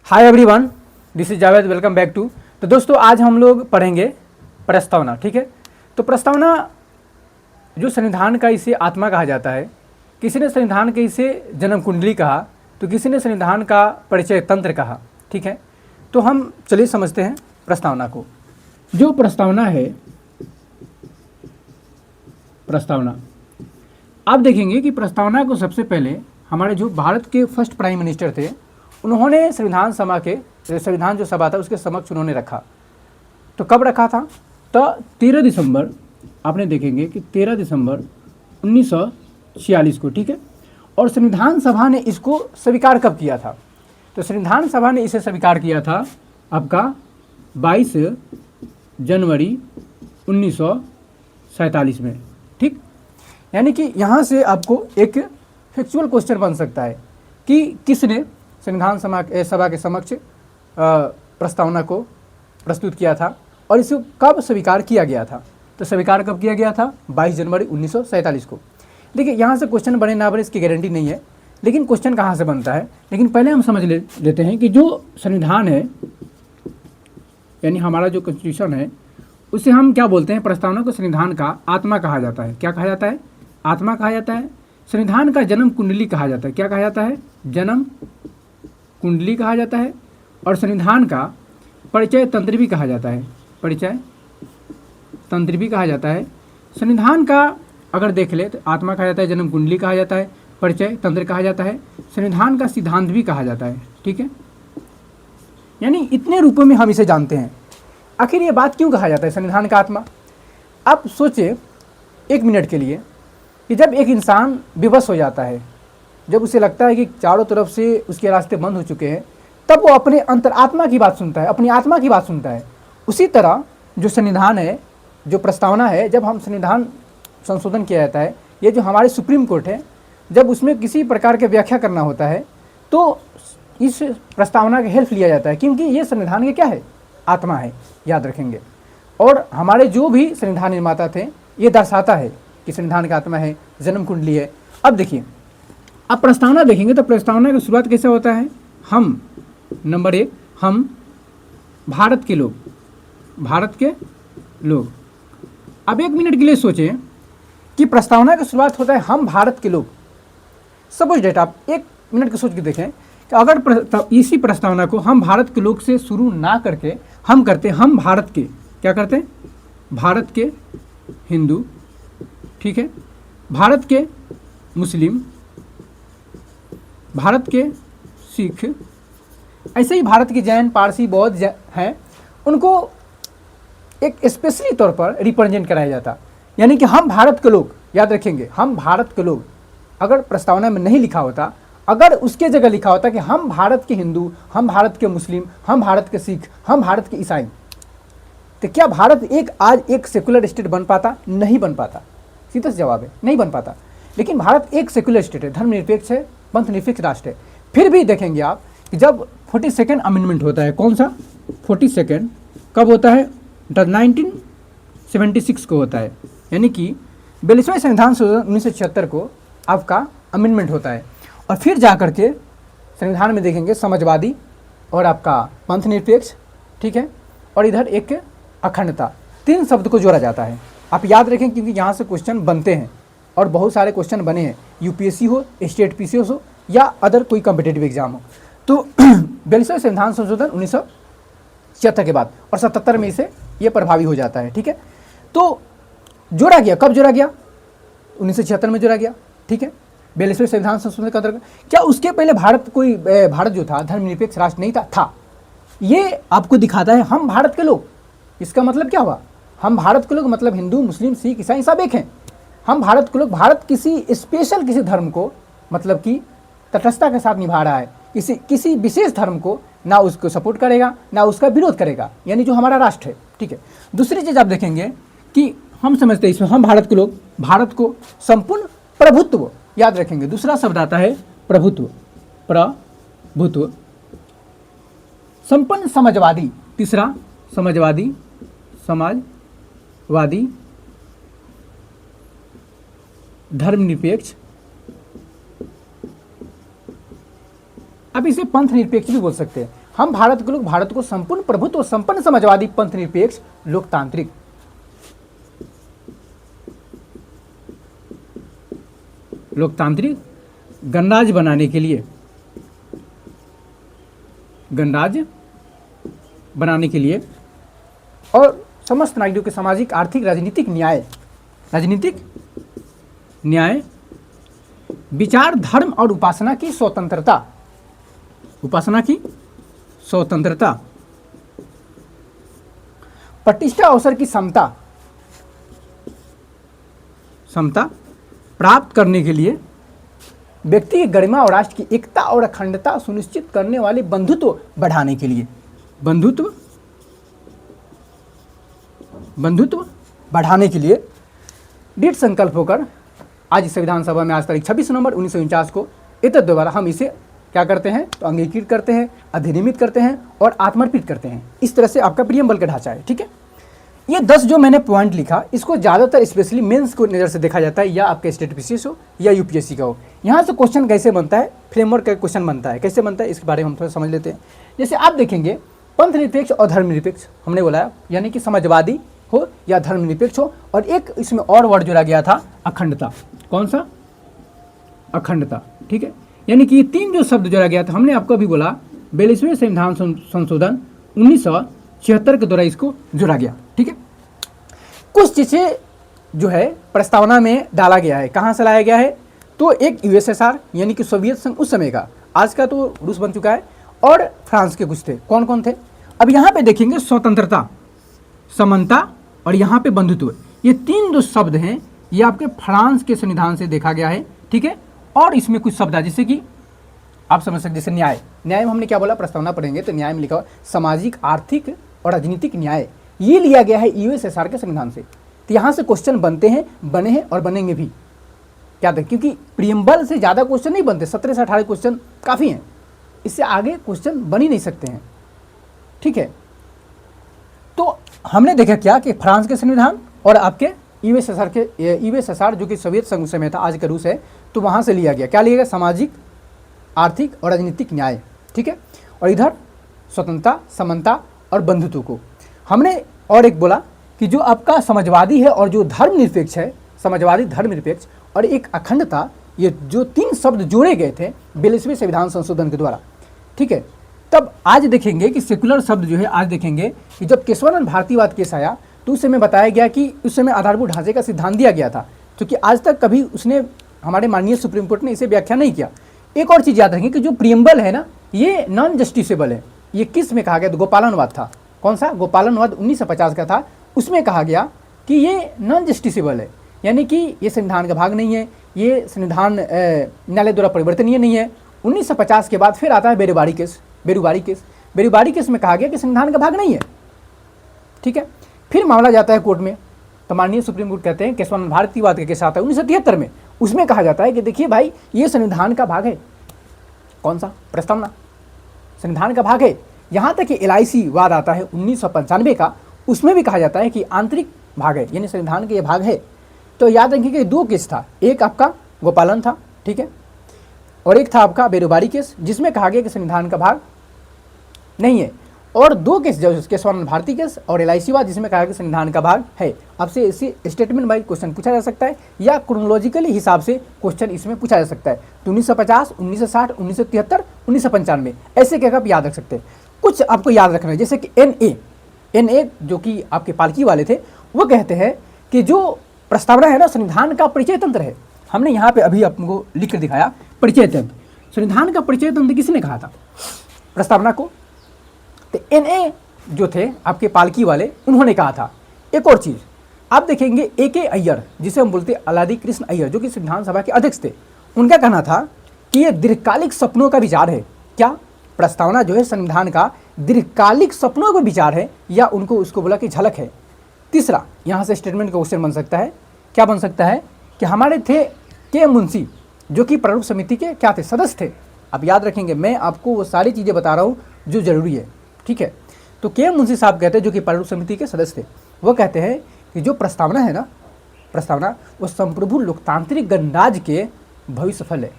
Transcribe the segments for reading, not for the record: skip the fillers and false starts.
Hi everyone, this is Javed. Welcome back to. तो दोस्तों आज हम लोग पढ़ेंगे प्रस्तावना। ठीक है, तो प्रस्तावना जो संविधान का इसे आत्मा कहा जाता है। किसी ने संविधान के इसे जन्म कुंडली कहा, तो किसी ने संविधान का परिचय तंत्र कहा। ठीक है, तो हम चलिए समझते हैं प्रस्तावना को। जो प्रस्तावना है, प्रस्तावना आप देखेंगे कि प्रस्तावना को सबसे पहले हमारे जो भारत के फर्स्ट प्राइम मिनिस्टर थे, उन्होंने संविधान सभा के संविधान जो सभा था उसके समक्ष उन्होंने रखा। तो कब रखा था? तो 13 दिसंबर, आपने देखेंगे कि 13 दिसंबर 1946 को। ठीक है, और संविधान सभा ने इसको स्वीकार कब किया था? तो संविधान सभा ने इसे स्वीकार किया था आपका 22 जनवरी 1947 में। ठीक, यानी कि यहाँ से आपको एक फैक्चुअल क्वेश्चन बन सकता है कि किसने संविधान सभा के समक्ष प्रस्तावना को प्रस्तुत किया था और इसे कब स्वीकार किया गया था। तो स्वीकार कब किया गया था? 22 जनवरी 1947 को। देखिए, यहाँ से क्वेश्चन बने ना बने इसकी गारंटी नहीं है, लेकिन क्वेश्चन कहाँ से बनता है। लेकिन पहले हम समझ लेते हैं कि जो संविधान है, यानी हमारा जो कॉन्स्टिट्यूशन है, उसे हम क्या बोलते हैं? प्रस्तावना को संविधान का आत्मा कहा जाता है। क्या कहा जाता है? आत्मा कहा जाता है। संविधान का जन्म कुंडली कहा जाता है। क्या कहा जाता है? जन्म कुंडली कहा जाता है। और संविधान का परिचय तंत्र भी कहा जाता है। परिचय तंत्र भी कहा जाता है। संविधान का अगर देख ले तो आत्मा कहा जाता है, जन्म कुंडली कहा जाता है, परिचय तंत्र कहा जाता है, संविधान का सिद्धांत भी कहा जाता है। ठीक है, यानी इतने रूपों में हम इसे जानते हैं। आखिर ये बात क्यों कहा जाता है संविधान का आत्मा? आप सोचे एक मिनट के लिए कि जब एक इंसान विवश हो जाता है, जब उसे लगता है कि चारों तरफ से उसके रास्ते बंद हो चुके हैं, तब वो अपने अंतरात्मा की बात सुनता है, अपनी आत्मा की बात सुनता है। उसी तरह जो संविधान है, जो प्रस्तावना है, जब हम संविधान संशोधन किया जाता है, ये जो हमारे सुप्रीम कोर्ट है, जब उसमें किसी प्रकार के व्याख्या करना होता है तो इस प्रस्तावना का हेल्प लिया जाता है, क्योंकि ये संविधान के क्या है? आत्मा है, याद रखेंगे। और हमारे जो भी संविधान निर्माता थे, ये दर्शाता है कि संविधान का आत्मा है, जन्म कुंडली है। अब देखिए, अब प्रस्तावना देखेंगे तो प्रस्तावना की शुरुआत कैसे होता है? हम नंबर 1, हम भारत के लोग, भारत के लोग। अब एक मिनट के लिए सोचें कि प्रस्तावना की शुरुआत होता है हम भारत के लोग। सपोज डेट आप एक मिनट के सोच के देखें कि अगर इसी प्रस्तावना को हम भारत के लोग से शुरू ना करके हम करते, हम भारत के, क्या करते हैं? भारत के हिंदू, ठीक है, भारत के मुस्लिम, भारत के सिख, ऐसे ही भारत के जैन, पारसी, बौद्ध हैं, उनको एक स्पेशली तौर पर रिप्रेजेंट कराया जाता। यानी कि हम भारत के लोग, याद रखेंगे, हम भारत के लोग। अगर प्रस्तावना में नहीं लिखा होता, अगर उसके जगह लिखा होता कि हम भारत के हिंदू, हम भारत के मुस्लिम, हम भारत के सिख, हम भारत के ईसाई, तो क्या भारत आज एक सेकुलर स्टेट बन पाता? नहीं बन पाता। सीधा जवाब है, नहीं बन पाता। लेकिन भारत एक सेकुलर स्टेट है, धर्मनिरपेक्ष है, पंथ निरपेक्ष राष्ट्र है। फिर भी देखेंगे आप कि जब 42nd अमेंडमेंट होता है, कौन सा? 42nd कब होता है? 1976 को होता है। यानी कि 42वें संविधान संशोधन 1976 को आपका अमेंडमेंट होता है। और फिर जा करके संविधान में देखेंगे समाजवादी और आपका पंथ निरपेक्ष, ठीक है, और इधर एक अखंडता, 3 शब्द को जोड़ा जाता है। आप याद रखें, क्योंकि यहाँ से क्वेश्चन बनते हैं और बहुत सारे क्वेश्चन बने हैं, यूपीएससी हो, स्टेट पीसीएस हो, या अदर कोई कॉम्पिटेटिव एग्जाम हो। तो 42वें संविधान संशोधन 1976 के बाद और 77 में इसे ये प्रभावी हो जाता है। ठीक है, तो जोड़ा गया, कब जोड़ा गया? 1976 में जोड़ा गया। ठीक है, 42वें संविधान संशोधन का अंतर्गत। क्या उसके पहले भारत जो था धर्मनिरपेक्ष राष्ट्र नहीं था? ये आपको दिखाता है हम भारत के लोग। इसका मतलब क्या हुआ? हम भारत के लोग मतलब हिंदू, मुस्लिम, सिख, ईसाई सब एक हैं। हम भारत के लोग, भारत किसी स्पेशल किसी धर्म को मतलब कि तटस्थता के साथ निभा रहा है, किसी विशेष धर्म को ना उसको सपोर्ट करेगा ना उसका विरोध करेगा, यानी जो हमारा राष्ट्र है। ठीक है, दूसरी चीज़ आप देखेंगे कि हम समझते हैं इसमें हम भारत के लोग, भारत को संपूर्ण प्रभुत्व, याद रखेंगे, दूसरा शब्द आता है प्रभुत्व, प्रभुत्व, संपन्न समाजवादी, तीसरा समाजवादी, समाजवादी, धर्मनिरपेक्ष, अब इसे पंथ निरपेक्ष भी बोल सकते हैं। हम भारत के लोग भारत को संपूर्ण प्रभुत्व और संपन्न समाजवादी पंथ निरपेक्ष लोकतांत्रिक गणराज्य बनाने के लिए और समस्त नागरिकों के सामाजिक आर्थिक राजनीतिक न्याय विचार धर्म और उपासना की स्वतंत्रता प्रतिष्ठा अवसर की समता प्राप्त करने के लिए व्यक्ति की गरिमा और राष्ट्र की एकता और अखंडता सुनिश्चित करने वाले बंधुत्व बढ़ाने के लिए दृढ़ संकल्प होकर आज संविधान सभा में आज तारीख 26 नवंबर 1949 को एतद द्वारा हम इसे क्या करते हैं तो अंगीकृत करते हैं, अधिनियमित करते हैं और आत्मर्पित करते हैं। इस तरह से आपका प्रियम्बल का ढांचा है। ठीक है, ये 10 जो मैंने पॉइंट लिखा इसको ज़्यादातर स्पेशली मेंस को नज़र से देखा जाता है, या आपके स्टेट पीसीएस हो या यूपीएससी का हो। यहाँ से क्वेश्चन कैसे बनता है, फ्रेमवर्क का क्वेश्चन बनता है, कैसे बनता है इसके बारे में हम थोड़ा समझ लेते हैं। जैसे आप देखेंगे पंथ निरपेक्ष और धर्मनिरपेक्ष हमने बोला, यानी कि समाजवादी हो या धर्मनिरपेक्ष हो, और एक इसमें और वर्ड जोड़ा गया था अखंडता। कौन सा? अखंडता। ठीक है, यानी कि ये 3 जो शब्द जोड़ा गया था, हमने आपको अभी बोला 42वें संविधान संशोधन 1976 के द्वारा इसको जोड़ा गया। ठीक है, कुछ चीज़ें जो है प्रस्तावना में डाला गया है। कहाँ से लाया गया है? तो एक यूएसएसआर यानी कि सोवियत संघ उस समय का, आज का तो रूस बन चुका है, और फ्रांस के कुछ थे। कौन कौन थे? अब यहाँ पे देखेंगे स्वतंत्रता, समानता और यहाँ पे बंधुत्व, ये 3 जो शब्द हैं ये आपके फ्रांस के संविधान से देखा गया है। ठीक है, और इसमें कुछ शब्द है जैसे कि आप समझ सकते, जैसे न्याय में हमने क्या बोला, प्रस्तावना पढ़ेंगे तो न्याय में लिखा हुआ सामाजिक आर्थिक और राजनीतिक न्याय, ये लिया गया है यूएसएसआर के संविधान से। तो यहाँ से क्वेश्चन बनते हैं, बने हैं और बनेंगे भी। क्या था, क्योंकि प्रियम्बल से ज़्यादा क्वेश्चन नहीं बनते, 17 से 18 क्वेश्चन काफ़ी हैं, इससे आगे क्वेश्चन बन ही नहीं सकते हैं। ठीक है, तो हमने देखा क्या कि फ्रांस के संविधान और आपके यूएसएसआर जो कि सोवियत संघ समय था, आज का रूस है, तो वहाँ से लिया गया। क्या लिया गया? सामाजिक आर्थिक और राजनीतिक न्याय। ठीक है, और इधर स्वतंत्रता, समानता और बंधुत्व को हमने और एक बोला कि जो आपका समाजवादी है और जो धर्मनिरपेक्ष है, समाजवादी धर्मनिरपेक्ष और एक अखंडता, ये जो 3 शब्द जोड़े गए थे 42वें संविधान संशोधन के द्वारा। ठीक है, तब आज देखेंगे कि सेकुलर शब्द जो है, आज देखेंगे कि जब केशवानंद भारतीवाद केस आया तो उस समय बताया गया कि उस समय आधारभूत ढांचे का सिद्धांत दिया गया था, क्योंकि आज तक कभी उसने, हमारे माननीय सुप्रीम कोर्ट ने इसे व्याख्या नहीं किया। एक और चीज़ याद रखें कि जो प्रियम्बल है ना, ये नॉन जस्टिसेबल है। ये किस में कहा गया? तो गोपालनवाद था। कौन सा? गोपालनवाद 1950 का था। उसमें कहा गया कि ये नॉन जस्टिसेबल है, यानी कि ये संविधान का भाग नहीं है, ये संविधान न्यायालय द्वारा परिवर्तनीय नहीं है। 1950 के बाद फिर आता है बेरुबारी केस में कहा गया कि संविधान का भाग नहीं है। ठीक है, फिर मामला जाता है कोर्ट में, तो माननीय सुप्रीम कोर्ट कहते हैं, केशवानंद भारतीवाद का केस आता है 1973 में, उसमें कहा जाता है कि देखिए भाई, ये संविधान का भाग है। कौन सा? प्रस्तावना संविधान का भाग है। यहाँ तक कि LIC वाद आता है 1995 का, उसमें भी कहा जाता है कि आंतरिक भाग है, यानी संविधान का ये भाग है। तो याद रखिए कि 2 केस था, एक आपका गोपालन था, ठीक है, और एक था आपका बेरुबारी केस, जिसमें कहा गया कि संविधान का भाग नहीं है, और 2 केस जो केशवानंद भारती केस और LIC वाद, जिसमें कहा कि संविधान का भाग है। आपसे इसी स्टेटमेंट वाइज क्वेश्चन पूछा जा सकता है, या क्रोनोलॉजिकली हिसाब से क्वेश्चन इसमें पूछा जा सकता है। तो 1950, 1960, 1973, 1995 ऐसे क्या आप याद रख सकते हैं। कुछ आपको याद रखना है, जैसे कि NA जो कि आपके पालकी वाले थे, वो कहते हैं कि जो प्रस्तावना है ना, संविधान का परिचय तंत्र है। हमने यहाँ पे अभी आपको लिख कर दिखाया परिचय तंत्र। संविधान का परिचय तंत्र किसने कहा था? प्रस्तावना को। तो NA जो थे आपके पालकी वाले, उन्होंने कहा था। एक और चीज़ आप देखेंगे, AK अय्यर, जिसे हम बोलते अलादी कृष्ण अय्यर, जो कि संविधान सभा के अध्यक्ष थे, उनका कहना था कि ये दीर्घकालिक सपनों का विचार है। क्या? प्रस्तावना जो है संविधान का दीर्घकालिक सपनों का विचार है, या उनको उसको बोला कि झलक है। तीसरा, यहाँ से स्टेटमेंट का क्वेश्चन बन सकता है, क्या बन सकता है कि हमारे थे के मुंशी, जो कि प्रारूप समिति के क्या थे? सदस्य थे। अब याद रखेंगे, मैं आपको वो सारी चीज़ें बता रहा हूँ जो जरूरी है। ठीक है, तो के मुंशी साहब कहते हैं, जो कि प्रारूप समिति के सदस्य थे, वो कहते हैं कि जो प्रस्तावना है ना, प्रस्तावना वो संप्रभु लोकतांत्रिक गणराज्य के भविष्य फल है।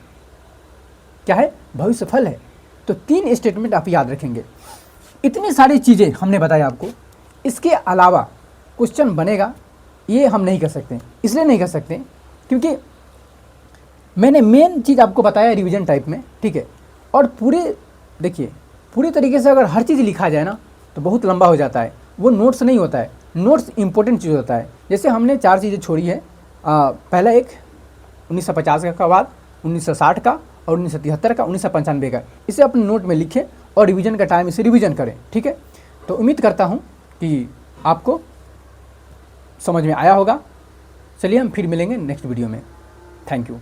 क्या है? भविष्य फल है। तो 3 स्टेटमेंट आप याद रखेंगे। इतनी सारी चीज़ें हमने बताया आपको, इसके अलावा क्वेश्चन बनेगा ये हम नहीं कर सकते। इसलिए नहीं कर सकते क्योंकि मैंने मेन चीज़ आपको बताया रिवीजन टाइप में, ठीक है। और देखिए पूरी तरीके से अगर हर चीज़ लिखा जाए ना तो बहुत लंबा हो जाता है, वो नोट्स नहीं होता है। नोट्स इंपॉर्टेंट चीज़ होता है। जैसे हमने 4 चीज़ें छोड़ी है, पहला एक 1950 का बाद, 1960 का और 1973 का, 1995 का, इसे अपने नोट में लिखें और रिवीजन का टाइम इसे रिवीजन करें, ठीक है। तो उम्मीद करता हूँ कि आपको समझ में आया होगा। चलिए हम फिर मिलेंगे नेक्स्ट वीडियो में। Thank you.